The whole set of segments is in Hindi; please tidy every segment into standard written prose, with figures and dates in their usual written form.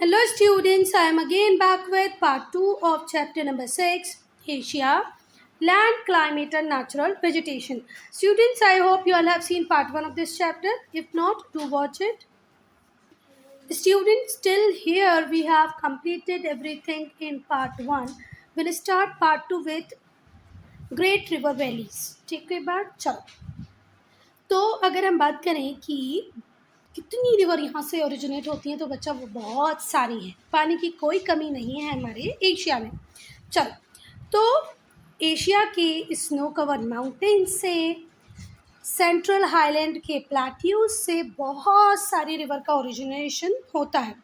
Hello students, I am again back with part 2 of chapter number 6, Asia, Land, Climate and Natural Vegetation. Students, I hope you all have seen part 1 of this chapter. If not, do watch it. Students, till here we have completed everything in part 1. We'll start part 2 with Great River Valleys. ठीक है बात चलो। तो अगर हम बात करें कि कितनी रिवर यहाँ से ओरिजिनेट होती हैं तो बच्चा वो बहुत सारी है, पानी की कोई कमी नहीं है हमारे एशिया में। चलो, तो एशिया के स्नो कवर्ड माउंटेन से, सेंट्रल हाईलैंड के प्लेट्यूज से बहुत सारी रिवर का ओरिजिनेशन होता है।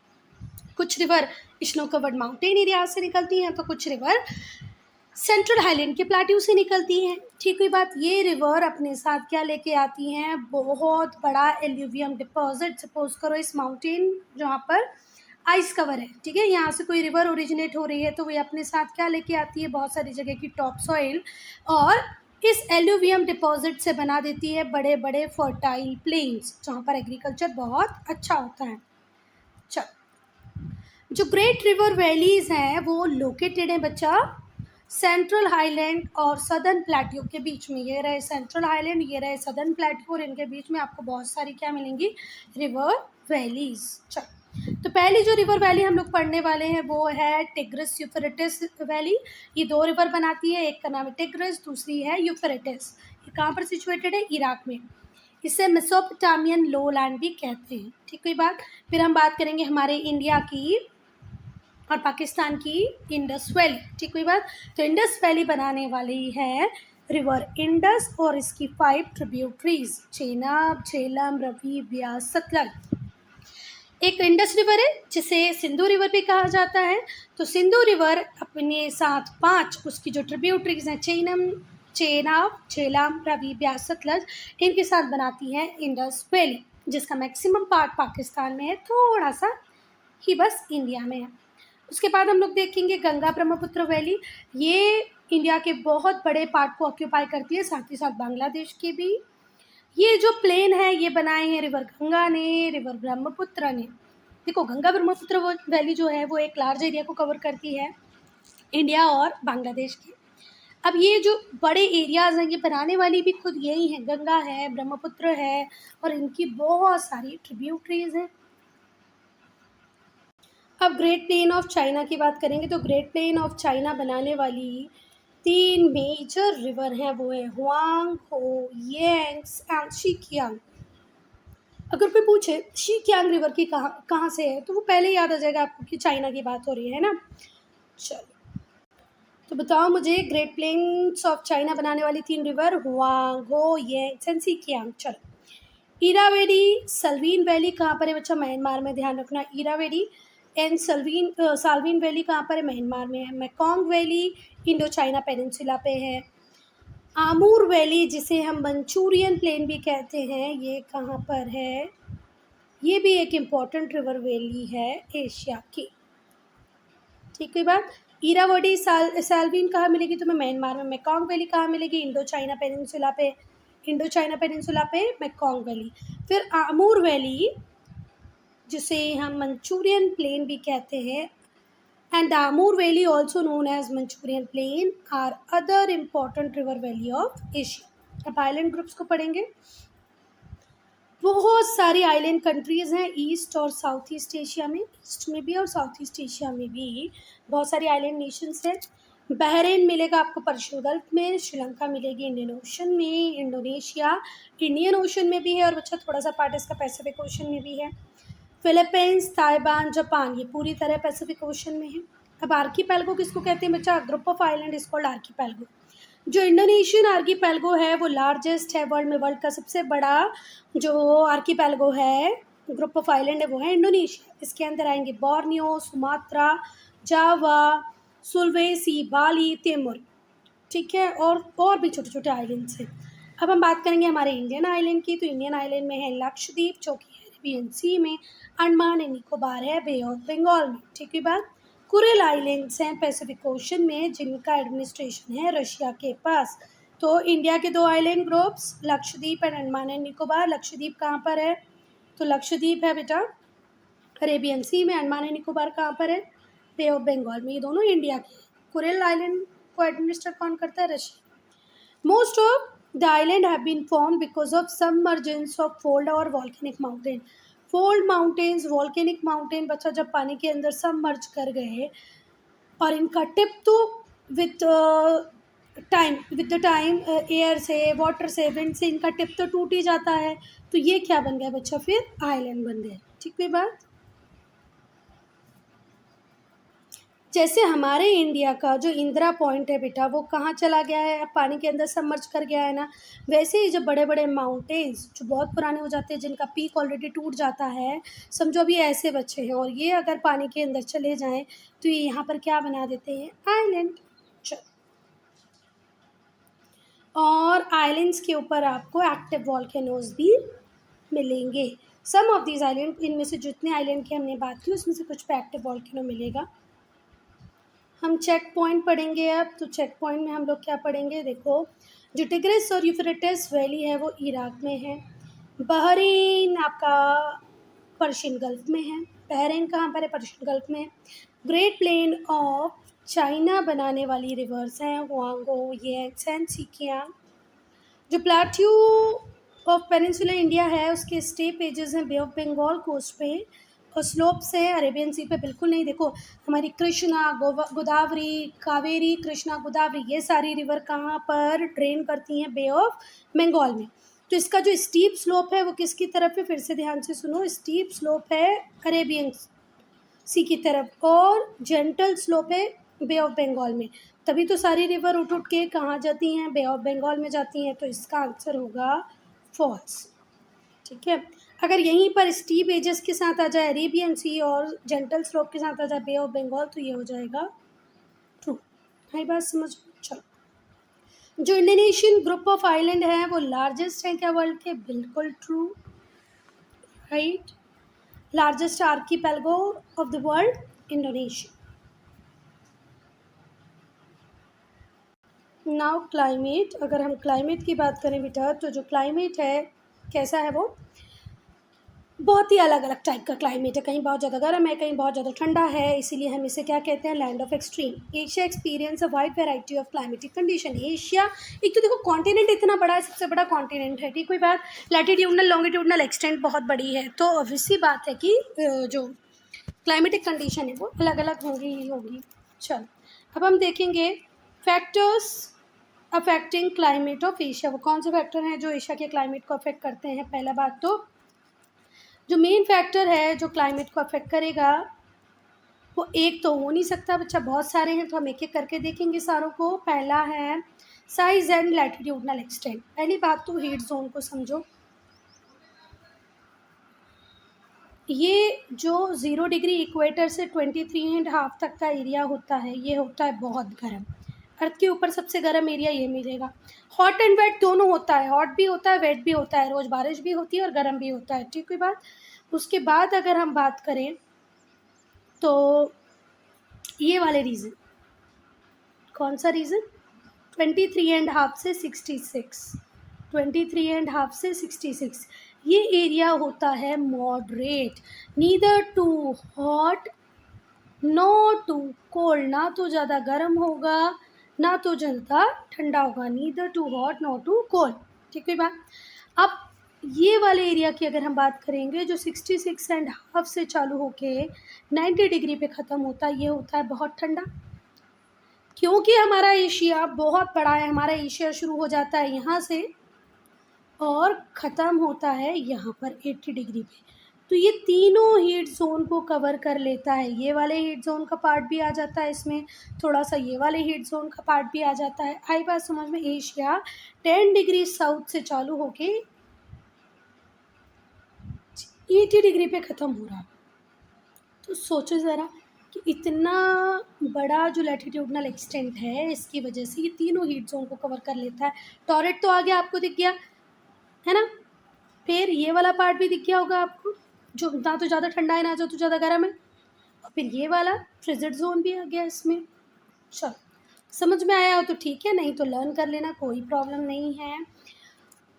कुछ river snow covered mountain area से निकलती हैं तो कुछ रिवर सेंट्रल हाईलैंड के प्लेट्यू से निकलती हैं। ठीक हुई बात। ये रिवर अपने साथ क्या लेके आती हैं, बहुत बड़ा एल्यूवियम डिपॉजिट। सपोज करो इस माउंटेन जहाँ पर आइस कवर है, ठीक है, यहाँ से कोई रिवर ओरिजिनेट हो रही है तो वो अपने साथ क्या लेके आती है, बहुत सारी जगह की टॉप सॉइल, और इस एल्यूवियम डिपॉजिट से बना देती है बड़े बड़े फर्टाइल प्लेन्स जहाँ पर एग्रीकल्चर बहुत अच्छा होता है। चलो, जो ग्रेट रिवर वैलीज हैं वो लोकेटेड है बच्चा सेंट्रल हाईलैंड और सदर्न प्लेट्यू के बीच में। ये रहे सेंट्रल हाईलैंड, ये रहे सदर्न प्लेट्यू, और इनके बीच में आपको बहुत सारी क्या मिलेंगी, रिवर वैलीज। चलो, तो पहली जो रिवर वैली हम लोग पढ़ने वाले हैं वो है टिग्रिस यूफ्रेटिस वैली। ये दो रिवर बनाती है, एक का नाम है टिग्रिस, दूसरी है यूफ्रेटिस। ये कहाँ पर सिचुएटेड है, इराक में। इसे मेसोपोटामियन लो लैंड भी कहते हैं। ठीक है बात। फिर हम बात करेंगे हमारे इंडिया की और पाकिस्तान की इंडस वैली। ठीक हुई बात। तो इंडस वैली बनाने वाली है रिवर इंडस और इसकी 5 ट्रिब्यूटरीज, चेनाब, झेलम, रवि, ब्यास, सतलज। एक इंडस रिवर है जिसे सिंधु रिवर भी कहा जाता है। तो सिंधु रिवर अपने साथ 5 उसकी जो ट्रिब्यूटरीज हैं, चेनाब, झेलम, रवि, ब्यास, सतलज, इनके साथ बनाती है इंडस वैली, जिसका मैक्सिमम पार्ट पाकिस्तान में है, थोड़ा सा ही बस इंडिया में है। उसके बाद हम लोग देखेंगे गंगा ब्रह्मपुत्र वैली। ये इंडिया के बहुत बड़े पार्ट को ऑक्यूपाई करती है, साथ ही साथ बांग्लादेश के भी। ये जो प्लेन है ये बनाए हैं रिवर गंगा ने, रिवर ब्रह्मपुत्र ने। देखो, गंगा ब्रह्मपुत्र वैली जो है वो एक लार्ज एरिया को कवर करती है, इंडिया और बांग्लादेश के। अब ये जो बड़े एरियाज़ हैं ये बनाने वाली भी खुद यही हैं, गंगा है, ब्रह्मपुत्र है, और इनकी बहुत सारी ट्रिब्यूटरीज हैं। अब ग्रेट प्लेन ऑफ चाइना की बात करेंगे तो ग्रेट प्लेन ऑफ चाइना बनाने वाली 3 मेजर रिवर हैं, वो है हुआंग हो, यांग्स एंड शीकियांग। अगर कोई पूछे शीकियांग रिवर की कहाँ से है तो वो पहले याद आ जाएगा आपको कि चाइना की बात हो रही है ना। चलो, तो बताओ मुझे ग्रेट प्लेन्स ऑफ चाइना बनाने वाली 3 रिवर हुआंग हो, यांग्स एंड शीकियांग। चलो, इरावेडी सल्वीन वैली कहाँ पर है बच्चा, म्यांमार में, ध्यान रखना। इरावेडी एंड साल्वीन वैली कहाँ पर है, म्यांमार में है। Mekong valley Indo China peninsula पे है। आमूर वैली जिसे हम मंचूरियन प्लेन भी कहते हैं, ये कहाँ पर है, ये भी एक इम्पॉर्टेंट रिवर वैली है एशिया की। ठीक है बात। इरावडी साल्वीन कहाँ मिलेगी तुम्हें, म्यांमार में। मैकोंग वैली कहाँ मिलेगी, इंडो चाइना पेनिनसुला पे मैकोंग वैली। फिर आमूर वैली जिसे हम मंचूरियन प्लेन भी कहते हैं, and the Amur Valley, also known as Manchurian Plain, are other important river valley of Asia. अब आइलैंड ग्रुप्स को पढ़ेंगे। बहुत सारी आइलैंड कंट्रीज़ हैं ईस्ट और साउथ ईस्ट एशिया में, ईस्ट में भी और साउथ ईस्ट एशिया में भी बहुत सारी आइलैंड नेशंस हैं। बहरीन मिलेगा आपको पर्शियन गल्फ में, श्रीलंका मिलेगी इंडियन ओशन में, इंडोनेशिया इंडियन ओशन में भी है, और बच्चा थोड़ा सा पार्ट इसका पैसिफिक ओशन में भी है। फिलीपींस, ताइवान, जापान, ये पूरी तरह पैसिफिक ओशन में है। अब आर्कीपेलगो किसको कहते हैं बच्चा, group of island is called archipelago. जो इंडोनेशियन आर्कीपेलगो है वो लार्जेस्ट है वर्ल्ड में, वर्ल्ड का सबसे बड़ा जो आर्कीपेलगो है, ग्रुप ऑफ आइलैंड है, वो है इंडोनेशिया। इसके अंदर आएंगे बोर्नियो, सुमात्रा, जावा, सुलवेसी, बाली, तिमोर, ठीक है, और भी छोटे छोटे आइलैंड्स हैं। अब हम बात करेंगे हमारे इंडियन आइलैंड की। तो इंडियन आइलैंड में है लक्षद्वीप जो कि अरेबियन सी में, अंडमान एंड निकोबार है बे ऑफ बंगाल में। ठीक है बात। कुरिल आइलैंड्स हैं पैसिफिक ओशन में जिनका एडमिनिस्ट्रेशन है रशिया के पास। तो इंडिया के 2 island groups Lakshadweep and Andaman and Nicobar. Lakshadweep कहाँ पर है, तो लक्षद्वीप है बेटा अरेबियन सी में। अंडमान एंड निकोबार कहाँ पर है? बे ऑफ बंगाल में। ये दोनों इंडिया के हैं। कुरिल आइलैंड को एडमिनिस्टर कौन करता है? Russia. Most of the island have been formed because of submergence of fold or volcanic mountain. Fold mountains, volcanic mountain बच्चा जब पानी के अंदर सबमर्ज कर गए और इनका टिप तो विद द टाइम एयर से, वाटर से, विंड से इनका टिप तो टूट ही जाता है। तो ये क्या बन गया बच्चा? फिर आइलैंड बन गए। ठीक है बात। जैसे हमारे इंडिया का जो इंदिरा पॉइंट है बेटा, वो कहाँ चला गया है? अब पानी के अंदर सबमर्ज कर गया है ना। वैसे ही जब बड़े बड़े माउंटेन्स जो बहुत पुराने हो जाते हैं, जिनका पीक ऑलरेडी टूट जाता है, समझो अभी ऐसे बच्चे हैं और ये अगर पानी के अंदर चले जाएं तो ये यहाँ पर क्या बना देते हैं? आइलैंड। चलो, और आइलैंड्स के ऊपर आपको एक्टिव वॉल्केनोज भी मिलेंगे। सम ऑफ दीज आइलैंड, इनमें से जितने आइलैंड की हमने बात की उसमें से कुछ पे एक्टिव वॉल्केनो मिलेगा। हम चेक पॉइंट पढ़ेंगे अब। तो चेक पॉइंट में हम लोग क्या पढ़ेंगे? देखो, जो टिग्रिस और यूफ्रेटिस वैली है वो इराक में है। बहरीन आपका पर्शियन गल्फ में है। बहरीन कहाँ पर है? पर्शियन गल्फ में है। ग्रेट प्लेन ऑफ चाइना बनाने वाली रिवर्स हैं हुआंगो, येंग्स एंड सिकियांग। जो प्लाट्यू ऑफ पेनिनसुलर इंडिया है उसके स्टेप एजेस हैं बे ऑफ बंगाल कोस्ट पे और स्लोप्स हैं अरेबियन सी पे। बिल्कुल नहीं, देखो हमारी कृष्णा, गोदावरी, कावेरी, कृष्णा, गोदावरी, ये सारी रिवर कहाँ पर ड्रेन करती हैं? बे ऑफ बंगाल में। तो इसका जो स्टीप स्लोप है वो किसकी तरफ है? फिर से ध्यान से सुनो, स्टीप स्लोप है अरेबियन सी की तरफ और जेंटल स्लोप है बे ऑफ बंगाल में। तभी तो सारी रिवर उठ उठ के कहाँ जाती हैं? बे ऑफ बंगाल में जाती हैं। तो इसका आंसर होगा फॉल्स। ठीक है। अगर यहीं पर स्टीप एजेस के साथ आ जाए अरेबियन सी और जेंटल स्लोप के साथ आ जाए बे ऑफ बंगाल तो ये हो जाएगा ट्रू। है बात समझ? चलो, जो इंडोनेशियन ग्रुप ऑफ आइलैंड है वो लार्जेस्ट है क्या वर्ल्ड के? बिल्कुल true, right. Largest archipelago of the world, Indonesia. Now climate, अगर हम क्लाइमेट की बात करें बेटा तो जो क्लाइमेट है कैसा है? वो बहुत ही अलग अलग टाइप का क्लाइमेट है। कहीं बहुत ज़्यादा गर्म है, कहीं बहुत ज़्यादा ठंडा है, इसीलिए हम इसे क्या कहते हैं? Land of extreme. Asia experience a wide variety of climatic condition. Asia एक तो देखो कॉन्टिनेंट इतना बड़ा है, सबसे बड़ा कॉन्टिनेंट है। ठीक, कोई बात, लैटिट्यूडनल लॉन्गिट्यूडनल एक्सटेंट बहुत बड़ी है, तो ऑब्वियसली बात है कि जो क्लाइमेटिक कंडीशन है वो अलग अलग होंगी ही होगी। चलो, अब हम देखेंगे factors affecting climate of Asia. वो कौन से फैक्टर हैं जो एशिया के क्लाइमेट को अफेक्ट करते हैं? पहला बात तो जो मेन फैक्टर है जो क्लाइमेट को अफेक्ट करेगा वो एक तो हो नहीं सकता बच्चा, बहुत सारे हैं, तो हम एक एक करके देखेंगे सारों को। पहला है साइज एंड लैटिट्यूडनल एक्सटेंट। पहली बात तो हीट जोन को समझो। ये जो 0 डिग्री इक्वेटर से 23.5 तक का एरिया होता है ये होता है बहुत गर्म। अर्थ के ऊपर सबसे गर्म एरिया ये मिलेगा। हॉट एंड वेट दोनों होता है, हॉट भी होता है, वेट भी होता है, रोज़ बारिश भी होती है और गर्म भी होता है। ठीक है बात। उसके बाद अगर हम बात करें तो ये वाले रीज़न, कौन सा रीज़न? 23.5 से 66, 23.5 से 66, ये एरिया होता है moderate, neither too hot no too cold. ना तो ज़्यादा गर्म होगा ना तो ज़्यादा ठंडा होगा, neither too hot no too cold. ठीक है बात। अब ये वाले एरिया की अगर हम बात करेंगे जो 66.5 से चालू होके 90 डिग्री पे ख़त्म होता है, ये होता है बहुत ठंडा। क्योंकि हमारा एशिया बहुत बड़ा है, हमारा एशिया शुरू हो जाता है यहाँ से और ख़त्म होता है यहाँ पर 80 डिग्री पे। तो ये तीनों हीट जोन को कवर कर लेता है। ये वाले हीट जोन का पार्ट भी आ जाता है इसमें, थोड़ा सा ये वाले हीट जोन का पार्ट भी आ जाता है। आई बात समझ में? एशिया 10 डिग्री साउथ से चालू होके 80 डिग्री पे ख़त्म हो रहा है। तो सोचो ज़रा कि इतना बड़ा जो लैटिट्यूडनल एक्सटेंट है इसकी वजह से ये तीनों हीट जोन को कवर कर लेता है। टॉरेट तो आगे आपको दिख गया है ना, फिर ये वाला पार्ट भी दिख गया होगा आपको जो ना तो ज़्यादा ठंडा है ना तो ज़्यादा गर्म है, और फिर ये वाला फ्रिजिड जोन भी आ गया इसमें। चलो, समझ में आया हो तो ठीक है, नहीं तो लर्न कर लेना, कोई प्रॉब्लम नहीं है।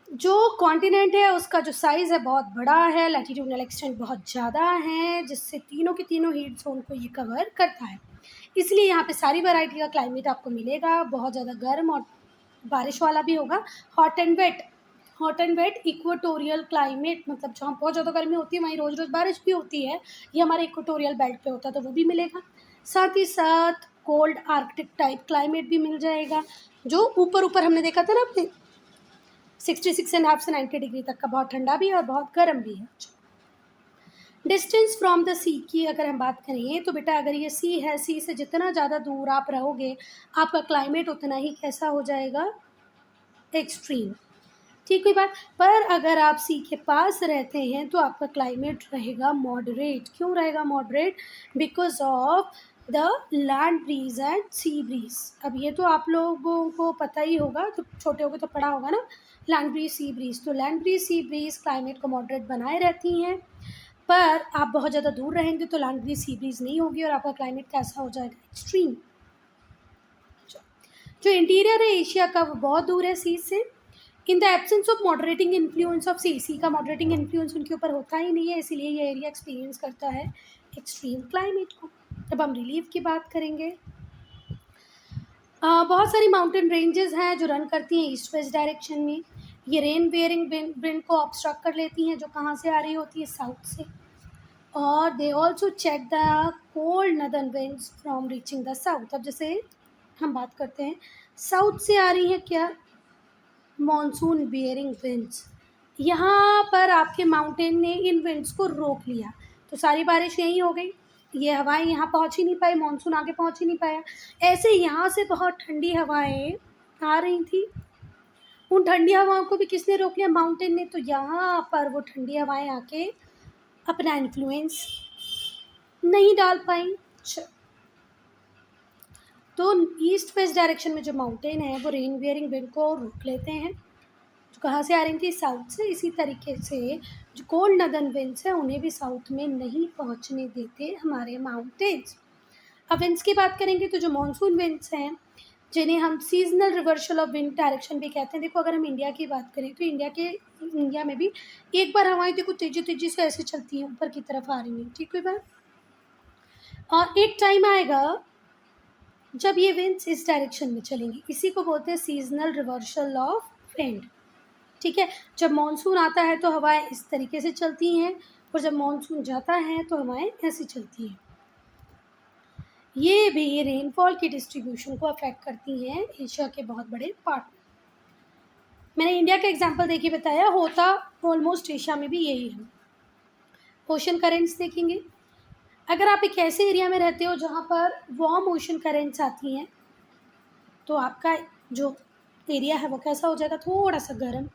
जो कॉन्टिनेंट है उसका जो साइज़ है बहुत बड़ा है, लैटिट्यूडनल एक्सटेंट बहुत ज़्यादा है, जिससे तीनों के तीनों हीट ज़ोन को ये कवर करता है। इसलिए यहाँ पे सारी वैरायटी का क्लाइमेट आपको मिलेगा, बहुत ज़्यादा गर्म और बारिश वाला भी होगा। Hot and wet, hot and wet equatorial climate, मतलब जहाँ बहुत ज़्यादा गर्मी होती है वहीं रोज़ रोज़ बारिश भी होती है, ये हमारे इक्वेटोरियल बेल्ट पे होता है तो वो भी मिलेगा। साथ ही साथ कोल्ड आर्कटिक टाइप क्लाइमेट भी मिल जाएगा, जो ऊपर ऊपर हमने देखा था ना अपने 66.5 से 90 डिग्री तक का, बहुत ठंडा भी है और बहुत गर्म भी है। डिस्टेंस फ्रॉम द सी की अगर हम बात करें तो बेटा अगर ये सी है, सी से जितना ज़्यादा दूर आप रहोगे आपका क्लाइमेट उतना ही कैसा हो जाएगा, एक्सट्रीम। ठीक हुई बात। पर अगर आप सी के पास रहते हैं तो आपका क्लाइमेट रहेगा मॉडरेट। क्यों रहेगा moderate? Because of the land breeze and sea breeze. अब ये तो आप लोगों को पता ही होगा, तो छोटे होगे तो पढ़ा होगा ना, लैंड ब्रीज सी ब्रीज। तो land breeze sea breeze climate को मॉडरेट बनाए रहती हैं, पर आप बहुत ज़्यादा दूर रहेंगे तो लैंड ब्रीज सी ब्रीज नहीं होगी और आपका क्लाइमेट कैसा हो जाएगा, एक्सट्रीम। जो इंटीरियर है एशिया का वो बहुत दूर है सी से। In the absence of moderating influence of sea का मॉडरेटिंग इन्फ्लुएंस उनके ऊपर होता ही नहीं है, इसीलिए ये एरिया एक्सपीरियंस करता है एक्सट्रीम क्लाइमेट को। अब हम रिलीफ की बात करेंगे। बहुत सारी माउंटेन रेंजेस हैं जो रन करती हैं ईस्ट वेस्ट डायरेक्शन में। ये रेन बेयरिंग विंड को ऑब्स्ट्रक्ट कर लेती हैं, जो कहाँ से आ रही होती है, साउथ से। और they also check the cold northern winds from reaching the south. अब जैसे हम बात करते हैं साउथ से आ रही है क्या, मॉनसून बियरिंग विंड्स। यहाँ पर आपके माउंटेन ने इन विंड्स को रोक लिया तो सारी बारिश यहीं हो गई, ये हवाएं यहाँ पहुँच ही नहीं पाई, मॉनसून आगे पहुँच ही नहीं पाया। ऐसे यहाँ से बहुत ठंडी हवाएं आ रही थी, उन ठंडी हवाओं को भी किसने रोक लिया, माउंटेन ने। तो यहाँ पर वो ठंडी हवाएं आके अपना इन्फ्लुएंस नहीं डाल पाई। तो ईस्ट वेस्ट डायरेक्शन में जो माउंटेन है वो रेन बियरिंग विंड को रोक लेते हैं, जो कहाँ से आ रही थी, साउथ से। इसी तरीके से जो कोल्ड नदर्न विंड्स हैं उन्हें भी साउथ में नहीं पहुँचने देते हमारे माउंटेन्स। अब विंड्स की बात करेंगे तो जो मानसून विंड्स हैं, जिन्हें हम seasonal reversal of wind direction भी कहते हैं। देखो अगर हम इंडिया की बात करें तो इंडिया में भी एक बार हवाएं देखो तेजी तेजी से ऐसे चलती हैं, ऊपर की तरफ आ रही हैं, ठीक है बात। और एक टाइम आएगा जब ये विंड्स इस डायरेक्शन में चलेंगी, इसी को बोलते हैं सीजनल रिवर्सल ऑफ विंड। ठीक है, जब मानसून आता है तो हवाएं इस तरीके से चलती हैं और जब मानसून जाता है तो हवाएं ऐसे चलती हैं। ये भी रेनफॉल की डिस्ट्रीब्यूशन को अफेक्ट करती हैं एशिया के बहुत बड़े पार्ट में। मैंने इंडिया का एग्जांपल देखिए बताया, होता ऑलमोस्ट एशिया में भी यही है। ओशन करेंट्स देखेंगे, अगर आप एक ऐसे एरिया में रहते हो जहाँ पर वार्म ओशन करेंट्स आती हैं तो आपका जो एरिया है वो कैसा हो जाएगा, थोड़ा सा गर्म।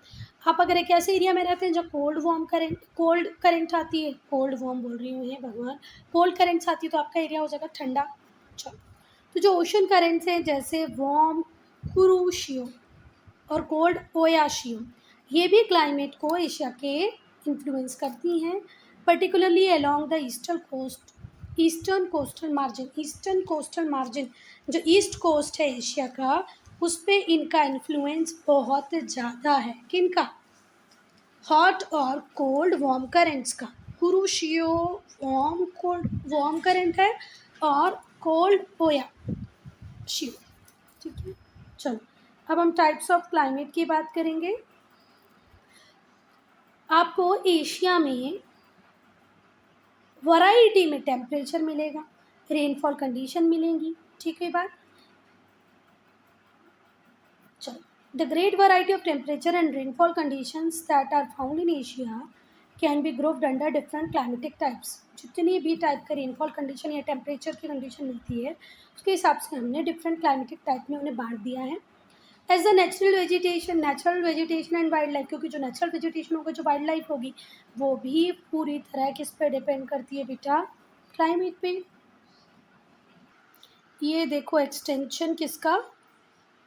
आप अगर एक ऐसे एरिया में रहते हैं जहाँ कोल्ड करंट आती है, कोल्ड वार्म बोल रही हूँ, भगवान, कोल्ड करेंट्स आती है तो आपका एरिया हो जाएगा ठंडा। चलो, तो जो ओशन करेंट्स हैं जैसे वार्म कुरुशियो और कोल्ड ओयाशियो, ये भी क्लाइमेट को एशिया के इन्फ्लुएंस करती हैं, particularly along the eastern coastal margin. जो ईस्ट कोस्ट है एशिया का, उस पे इनका इन्फ्लुएंस बहुत ज़्यादा है। किनका? हॉट और कोल्ड वार्म करेंट्स का। कुरुशियो वार्म करेंट है और कोल्ड ओयाशियो, ठीक है। चलो, अब हम टाइप्स ऑफ क्लाइमेट की बात करेंगे। आपको एशिया में वैरायटी में टेम्परेचर मिलेगा, रेनफॉल कंडीशन मिलेंगी, ठीक है बात। चलो, the great variety of temperature and rainfall conditions that are found in Asia can be grouped under different climatic types. जितनी भी टाइप का रेनफॉल कंडीशन या टेम्परेचर की कंडीशन मिलती है उसके हिसाब से हमने डिफरेंट क्लाइमेटिक टाइप में उन्हें बांट दिया है। As the natural vegetation and wild life, क्योंकि जो नेचुरल वेजिटेशन होगा, जो वाइल्ड लाइफ होगी, वो भी पूरी तरह किस पे डिपेंड करती है बेटा, क्लाइमेट पे। ये देखो एक्सटेंशन किसका,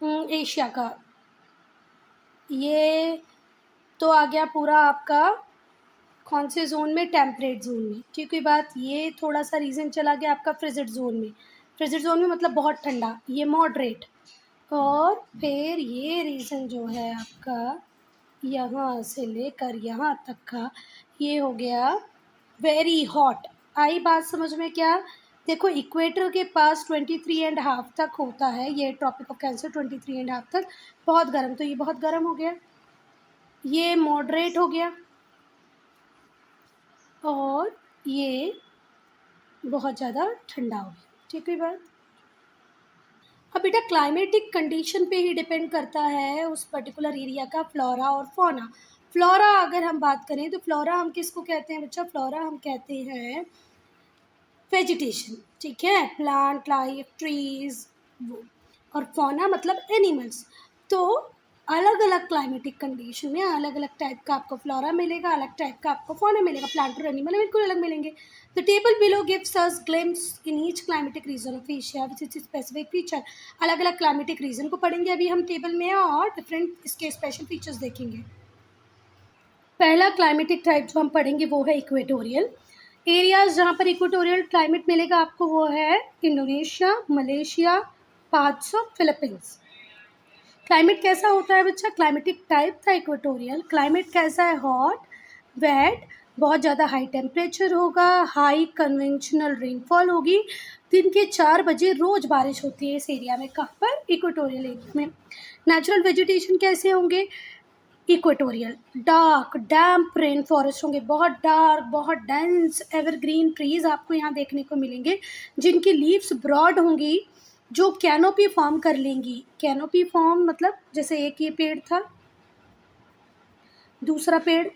एशिया का। ये तो आ गया पूरा आपका कौन से जोन में, टेम्परेट जोन में, ठीक है बात। ये थोड़ा सा रीजन चला गया आपका फ्रिजिड जोन में। फ्रिजिड जोन में मतलब बहुत ठंडा, ये मॉडरेट। और फिर ये रीजन जो है आपका यहाँ से लेकर यहाँ तक का ये हो गया वेरी हॉट। आई बात समझ में क्या? देखो इक्वेटर के पास 23.5 तक होता है, ये ट्रॉपिक ऑफ कैंसर 23.5 तक बहुत गर्म, तो ये बहुत गर्म हो गया, ये मॉडरेट हो गया और ये बहुत ज़्यादा ठंडा हो गया। ठीक है बात। अब बेटा क्लाइमेटिक कंडीशन पे ही डिपेंड करता है उस पर्टिकुलर एरिया का फ्लोरा और फौना। फ्लोरा अगर हम बात करें तो फ्लोरा हम किसको कहते हैं बच्चा? फ्लोरा हम कहते हैं वेजिटेशन, ठीक है, प्लांट लाइफ, ट्रीज, वो। और फौना मतलब एनिमल्स। तो अलग अलग क्लाइमेटिक कंडीशन में अलग अलग टाइप का आपको फ्लोरा मिलेगा, अलग टाइप का आपको फौना मिलेगा, प्लांट और एनिमल बिल्कुल अलग मिलेंगे। The table below gives us glimpse in each climatic reason of Asia which is specific feature. अलग अलग क्लाइमेटिक रीजन को पढ़ेंगे अभी हम टेबल में और डिफरेंट इसके स्पेशल फीचर्स देखेंगे। पहला क्लाइमेटिक टाइप जो हम पढ़ेंगे वो है इक्वेटोरियल। एरियाज जहाँ पर इक्वेटोरियल क्लाइमेट मिलेगा आपको वो है Indonesia, Malaysia, parts of Philippines. Climate कैसा होता है बच्चा? क्लाइमेटिक टाइप था इक्वेटोरियल। क्लाइमेट कैसा है? हॉट, वेट, बहुत ज़्यादा हाई टेम्परेचर होगा, हाई कन्वेंशनल रेनफॉल होगी, दिन के 4 बजे रोज़ बारिश होती है इस एरिया में। कहाँ पर? इक्वेटोरियल एरिया में। नेचुरल वेजिटेशन कैसे होंगे? इक्वेटोरियल डार्क डैम्प रेन फॉरेस्ट होंगे, बहुत डार्क, बहुत डेंस एवरग्रीन ट्रीज आपको यहाँ देखने को मिलेंगे जिनकी लीव्स ब्रॉड होंगी, जो कैनोपी फॉर्म कर लेंगी। कैनोपी फॉर्म मतलब जैसे एक ये पेड़ था, दूसरा पेड़,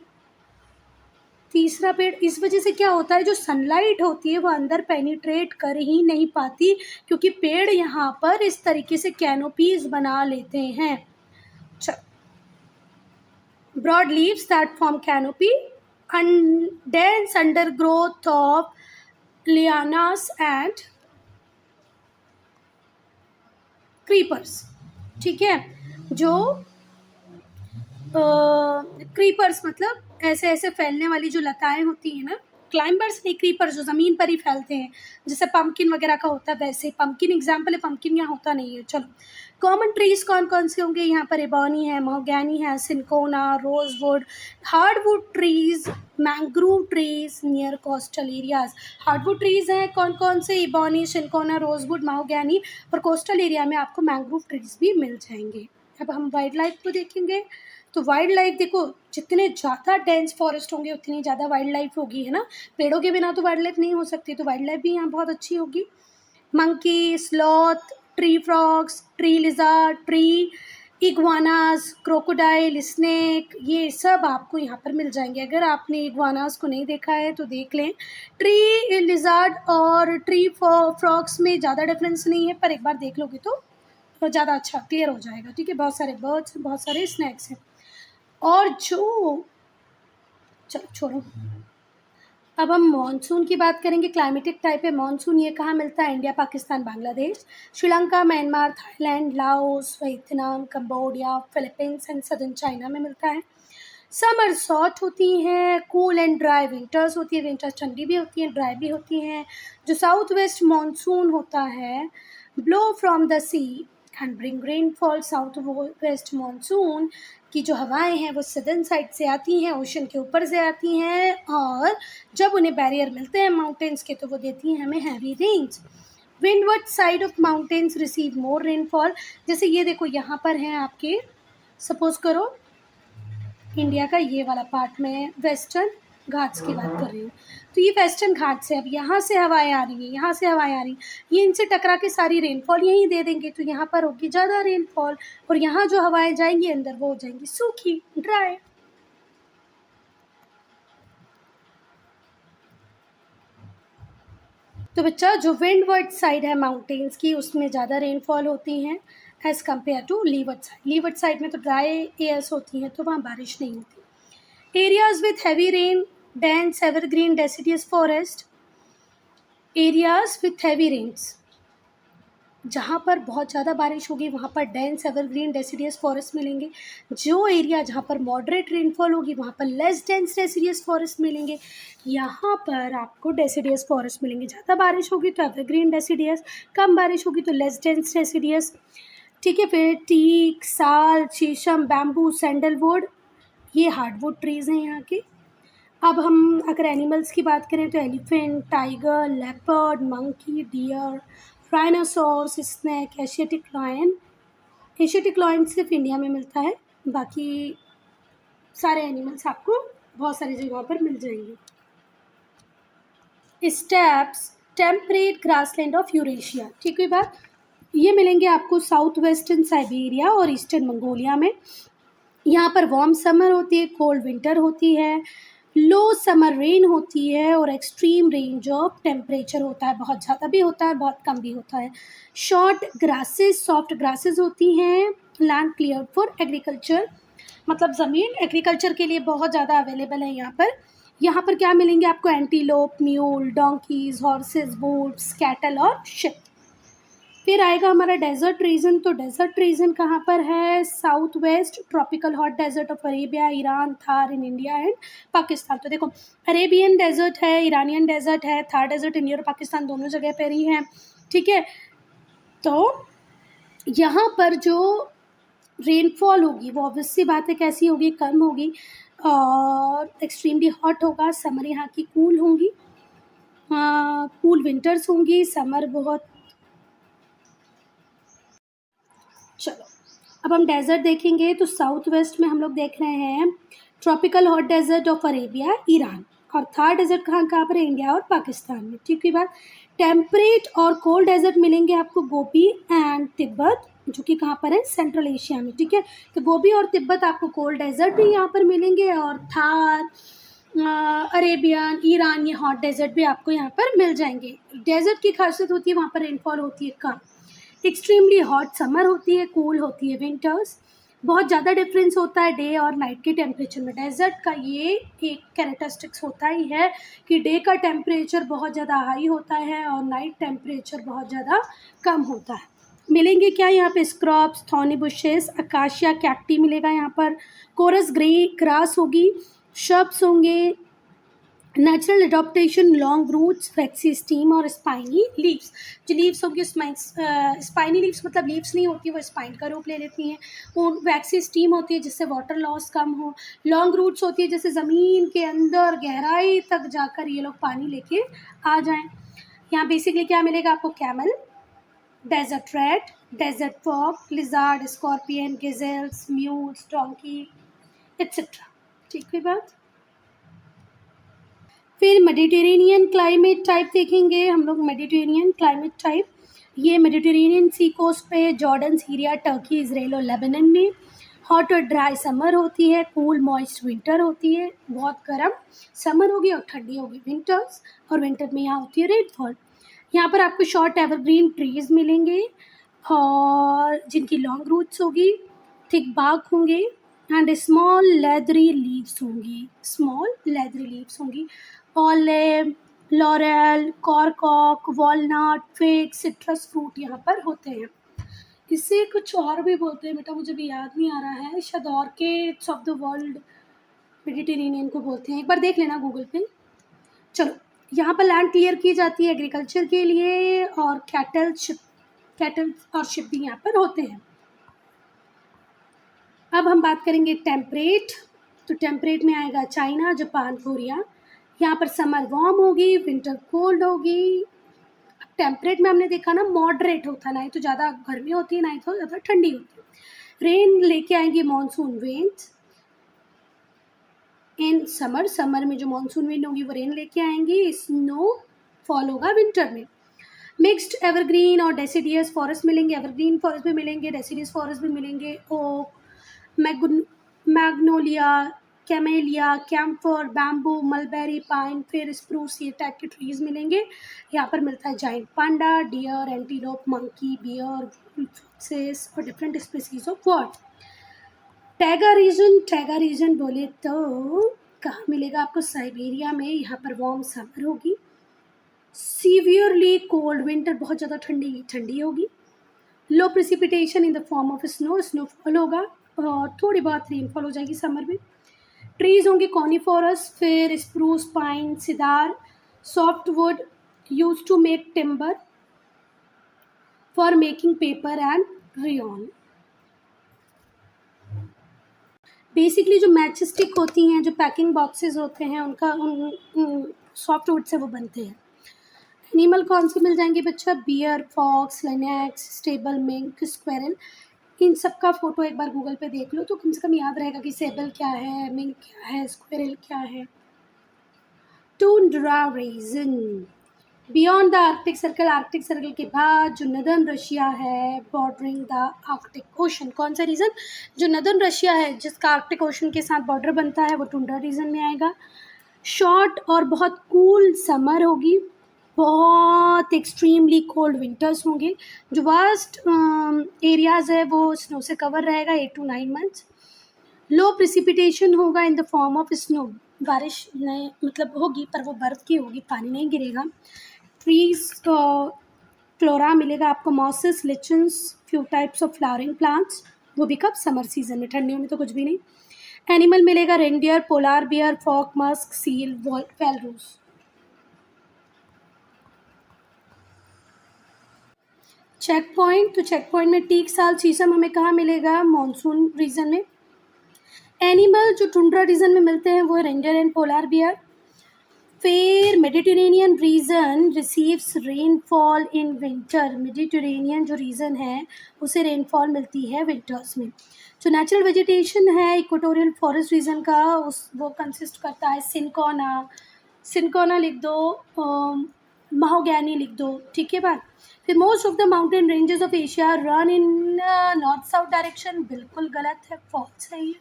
तीसरा पेड़। इस वजह से क्या होता है, जो सनलाइट होती है वो अंदर पेनिट्रेट कर ही नहीं पाती, क्योंकि पेड़ यहाँ पर इस तरीके से कैनोपीज बना लेते हैं। Broad leaves that form canopy and dense undergrowth of lianas and creepers। ठीक है, जो क्रीपर्स मतलब ऐसे ऐसे फैलने वाली जो लताएं होती हैं ना, क्लाइंबर्स नहीं, क्रीपर्स जो ज़मीन पर ही फैलते हैं, जैसे पम्पकिन वगैरह का होता है वैसे। पम्पकिन एग्जाम्पल है, पम्पकिन यहाँ होता नहीं है। चलो कॉमन ट्रीज कौन कौन से होंगे यहाँ पर? एबॉनी है, महोगैनी है, cinchona, rosewood, hardwood trees, mangrove trees near coastal areas. Hardwood trees हैं कौन कौन से? एबॉनी, सिनकोना, रोजवुड, महोगैनी। और कोस्टल एरिया में आपको मैंग्रोव ट्रीज भी मिल जाएंगे। अब हम वाइल्ड लाइफ को देखेंगे। तो वाइल्ड लाइफ देखो, जितने ज़्यादा डेंस फॉरेस्ट होंगे उतनी ज़्यादा वाइल्ड लाइफ होगी, है ना। पेड़ों के बिना तो वाइल्ड लाइफ नहीं हो सकती, तो वाइल्ड लाइफ भी यहाँ बहुत अच्छी होगी। Monkey, sloth, tree frogs, tree lizard, tree iguanas, crocodile, snake, ये सब आपको यहाँ पर मिल जाएंगे। अगर आपने इग्वानास को नहीं देखा है तो देख लें। ट्री लिजार्ड और ट्री फ्रॉग्स में ज़्यादा डिफरेंस नहीं है, पर एक बार देख लोगे तो ज़्यादा अच्छा क्लियर हो जाएगा। ठीक है, बहुत सारे बर्ड्स हैं, बहुत सारे स्नैक्स हैं। और जो चलो छोड़ो, अब हम मॉनसून की बात करेंगे। क्लाइमेटिक टाइप है मॉनसून। ये कहाँ मिलता है? India, Pakistan, Bangladesh, Sri Lanka, Myanmar, Thailand, Laos, Vietnam, Cambodia, Philippines and southern China में मिलता है। समर शॉर्ट होती हैं, कूल एंड ड्राई विंटर्स होती है। विंटर्स ठंडी भी होती हैं, ड्राई भी होती हैं। जो साउथ वेस्ट मॉनसून होता है, blow from the sea and bring rainfall. South west monsoon की जो हवाएं हैं वो सदर्न साइड से आती हैं, ओशन के ऊपर से आती हैं, और जब उन्हें बैरियर मिलते हैं माउंटेन्स के तो वो देती हैं हमें heavy rains. Windward side of mountains receive more rainfall. जैसे ये देखो यहाँ पर हैं आपके, सपोज करो इंडिया का ये वाला पार्ट में वेस्टर्न घाट्स की बात कर रही हूँ, तो ये वेस्टर्न घाट से अब यहाँ से हवाएं आ रही हैं, यहाँ से हवाएं आ रही हैं, ये इनसे टकरा के सारी रेनफॉल यहीं दे देंगे, तो यहाँ पर होगी ज़्यादा रेनफॉल, और यहाँ जो हवाएं जाएंगी अंदर वो हो जाएंगी सूखी, ड्राई। तो बच्चा जो विंडवर्ड साइड है माउंटेन्स की उसमें ज़्यादा रेनफॉल होती हैं as compare to leeward side. Leeward side में तो ड्राई एयर्स होती हैं तो वहाँ बारिश नहीं होती। Areas with heavy rain, dense evergreen deciduous forest। Areas with heavy rains, जहाँ पर बहुत ज़्यादा बारिश होगी वहाँ पर डेंस एवरग्रीन डेसिडियस फॉरेस्ट मिलेंगे। जो एरिया जहाँ पर मॉडरेट रेनफॉल होगी वहाँ पर लेस डेंस डेसिडियस फॉरेस्ट मिलेंगे। यहाँ पर आपको डेसिडियस फॉरेस्ट मिलेंगे। ज़्यादा बारिश होगी तो एवरग्रीन डेसिडियस, कम बारिश होगी तो लेस डेंस डेसिडियस। ठीक है, फिर टीक, साल, शीशम, बैम्बू, सैंडलवुड, ये हार्डवुड ट्रीज़ हैं यहाँ के। अब हम अगर एनिमल्स की बात करें तो elephant, tiger, leopard, monkey, deer, rhinoceros, snake, Asiatic lion. Asiatic lion सिर्फ इंडिया में मिलता है, बाकी सारे एनिमल्स आपको बहुत सारी जगहों पर मिल जाएंगे। Steps, temperate grassland of Eurasia, ठीक है बात। ये मिलेंगे आपको साउथ वेस्टर्न साइबेरिया और ईस्टर्न मंगोलिया में। यहाँ पर वार्म समर होती है, कोल्ड विंटर होती है, लो समर रेन होती है और एक्सट्रीम रेंज ऑफ टेम्परेचर होता है, बहुत ज़्यादा भी होता है और बहुत कम भी होता है। शॉर्ट ग्रासेस, सॉफ्ट ग्रासेस होती हैं। लैंड क्लियर फॉर एग्रीकल्चर, मतलब ज़मीन एग्रीकल्चर के लिए बहुत ज़्यादा अवेलेबल है यहाँ पर। यहाँ पर क्या मिलेंगे आपको, antelope, mule, donkeys, horses, boats, cattle और शिप। फिर आएगा हमारा डेजर्ट रीजन। तो डेजर्ट रीजन कहाँ पर है, south west tropical hot desert of Arabia, Iran, Thar in India and Pakistan. तो देखो अरेबियन डेजर्ट है, ईरानियन डेजर्ट है, थार डेजर्ट इंडिया और पाकिस्तान दोनों जगह पर ही है, ठीक है। तो यहाँ पर जो रेनफॉल होगी वो ऑब्वियस सी बात है कैसी होगी, कम होगी और एक्सट्रीमली हॉट होगा। समर यहाँ की कूल होंगी, कूल विंटर्स होंगी, समर बहुत। चलो अब हम डेजर्ट देखेंगे। तो साउथ वेस्ट में हम लोग देख रहे हैं tropical hot desert of Arabia, Iran, और थार डेजर्ट कहाँ कहाँ पर है, इंडिया और पाकिस्तान में, ठीक है बात। टेम्परेट और कोल्ड डेजर्ट मिलेंगे आपको गोबी एंड तिब्बत, जो कि कहाँ पर है, सेंट्रल एशिया में, ठीक है। तो गोबी और तिब्बत आपको कोल्ड डेजर्ट भी यहाँ पर मिलेंगे और थार, अरेबियन, ईरान, ये हॉट डेजर्ट भी आपको यहाँ पर मिल जाएंगे। डेजर्ट की खासियत होती है वहाँ पर रेनफॉल होती है कम, एक्सट्रीमली हॉट समर होती है, कूल होती है विंटर्स। बहुत ज़्यादा डिफरेंस होता है डे और नाइट के टेम्परेचर में। डेजर्ट का ये एक कैरेक्टरिस्टिक्स होता ही है कि डे का टेम्परेचर बहुत ज़्यादा हाई होता है और नाइट टेम्परेचर बहुत ज़्यादा कम होता है। मिलेंगे क्या यहाँ पे, scrubs, thorny bushes, acacia, cacti मिलेगा यहाँ पर, कोरस ग्रे ग्रास होगी, शब्स होंगे, natural adaptation, long roots, flexi stem और स्पाइनी लीव्स। जो लीव्स होंगी स्पाइनी लीव्स मतलब लीव्स नहीं होती, वो स्पाइन का रूप ले लेती हैं। वो वैक्सी स्टीम होती है जिससे वाटर लॉस कम हो। लॉन्ग रूट्स होती है जैसे ज़मीन के अंदर गहराई तक जाकर ये लोग पानी लेके आ जाएं। यहाँ बेसिकली क्या मिलेगा आपको, camel, desert rat, desert frog, lizard, scorpion, gazelles, mules, donkey etcetera, ठीक है बात। फिर मेडिटेरेनियन क्लाइमेट टाइप देखेंगे हम लोग। मेडिटेरेनियन क्लाइमेट टाइप, ये मेडिटेरेनियन सी कोस्ट पे जॉर्डन, सीरिया, टर्की, इजराइल और लेबनान में हॉट और ड्राई समर होती है, कूल मॉइस्ट विंटर होती है, बहुत गर्म समर होगी और ठंडी होगी विंटर्स, और विंटर में यहाँ होती है रेनफॉल। यहाँ पर आपको शॉर्ट एवरग्रीन ट्रीज़ मिलेंगे और जिनकी लॉन्ग रूट्स होगी, थिक बाग होंगे एंड स्मॉल लेदरी लीव्स होंगी, स्मॉल लेदरी लीव्स होंगी। Olive, laurel, cork oak, walnut, fig, citrus fruit यहाँ पर होते हैं। इसे कुछ और भी बोलते हैं बेटा, मुझे भी याद नहीं आ रहा है, शायद orchids of the world Mediterranean को बोलते हैं, एक बार देख लेना गूगल पे। चलो यहाँ पर लैंड क्लियर की जाती है एग्रीकल्चर के लिए और कैटल और शिप भी यहाँ पर होते हैं। अब हम बात करेंगे टेम्परेट। तो टेम्परेट में आएगा चाइना, जापान, कोरिया। यहाँ पर समर वार्म होगी, विंटर कोल्ड होगी। टेम्परेट में हमने देखा ना मॉडरेट होता है, ना ही तो ज़्यादा गर्मी होती है ना ही तो ज़्यादा ठंडी होती है। रेन लेके आएंगे मॉनसून विंड्स इन समर में जो मॉनसून विंड होगी वो रेन लेके आएंगी। स्नो फॉल होगा विंटर में। मिक्स्ड एवरग्रीन और डेसिडियस फॉरेस्ट मिलेंगे, एवरग्रीन फॉरेस्ट भी मिलेंगे, डेसिडियस फॉरेस्ट भी मिलेंगे। Oak, magnolia, camellia, camphor, bamboo, mulberry, pine, फिर स्प्रूस, ये टाइप के ट्रीज़ मिलेंगे। यहाँ पर मिलता है giant panda, deer, antelope, monkey, bear, foxes और different species of bird. Taiga region बोले तो कहाँ मिलेगा आपको, साइबेरिया में। यहाँ पर वार्म समर होगी, सीवियरली कोल्ड विंटर, बहुत ज़्यादा ठंडी होगी। Low precipitation in the form of snowfall होगा और थोड़ी बहुत रेनफॉल हो जाएगी समर में। ट्रीज होंगे कॉनिफोरस, फिर spruce, pine, cedar, soft wood use to make timber for making paper and rayon. Basically जो मैच स्टिक होती हैं, जो पैकिंग बॉक्सेस होते हैं, उनका सॉफ्टवुड से वो बनते हैं। एनिमल कौन से मिल जाएंगे बच्चा? Bear, fox, lynx, sable mink, squirrel. इन सब का फोटो एक बार गूगल पे देख लो तो कम से कम याद रहेगा कि सेबल क्या है, मिंक क्या है, स्क्वेरल क्या है। Tundra region beyond the Arctic circle के बाद जो नदर्न रशिया है बॉर्डरिंग द आर्कटिक ओशन। कौन सा रीजन? जो नदर्न रशिया है जिसका आर्कटिक ओशन के साथ बॉर्डर बनता है वो टुंड्रा रीजन में आएगा। शॉर्ट और बहुत कूल समर होगी, बहुत एक्सट्रीमली कोल्ड विंटर्स होंगे। जो वास्ट एरियाज़ है वो स्नो से कवर रहेगा 8 to 9 मंथ्स। लो प्रिसिपिटेशन होगा इन द फॉर्म ऑफ स्नो, बारिश नहीं मतलब होगी पर वो बर्फ़ की होगी, पानी नहीं गिरेगा। ट्रीज फ्लोरा मिलेगा आपको, mosses, lichens, few types of flowering plants. वो भी कब? समर सीजन में, ठंडियों में तो कुछ भी नहीं। एनिमल मिलेगा reindeer, polar bear, fox, musk, seal, walrus. Check point, तो चेक पॉइंट में टीक, साल, शीशम हमें कहाँ मिलेगा? मानसून रीजन में। एनिमल जो टुंड्रा रीजन में मिलते हैं वो रेंडियर एंड पोलार बियर। फिर Mediterranean region receives rainfall in winter. Mediterranean जो रीजन है उसे रेनफॉल मिलती है विंटर्स में। जो नेचुरल वेजिटेशन है इक्वेटोरियल फॉरेस्ट रीजन का वो कंसिस्ट करता है सिनकोना, सिनकोना लिख दो, महोगैनी लिख दो, ठीक है बात। फिर most of the mountain ranges of Asia run in north south direction. बिल्कुल गलत है, फॉल्स है ये,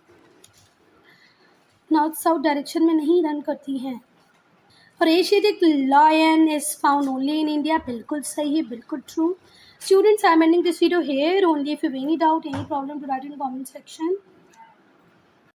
नॉर्थ साउथ डायरेक्शन में नहीं रन करती हैं। और Asiatic lion is found only in India. बिल्कुल सही है, बिल्कुल true. Students, I am ending this video here. Only if you have any doubt, any problem, to write in the comment section.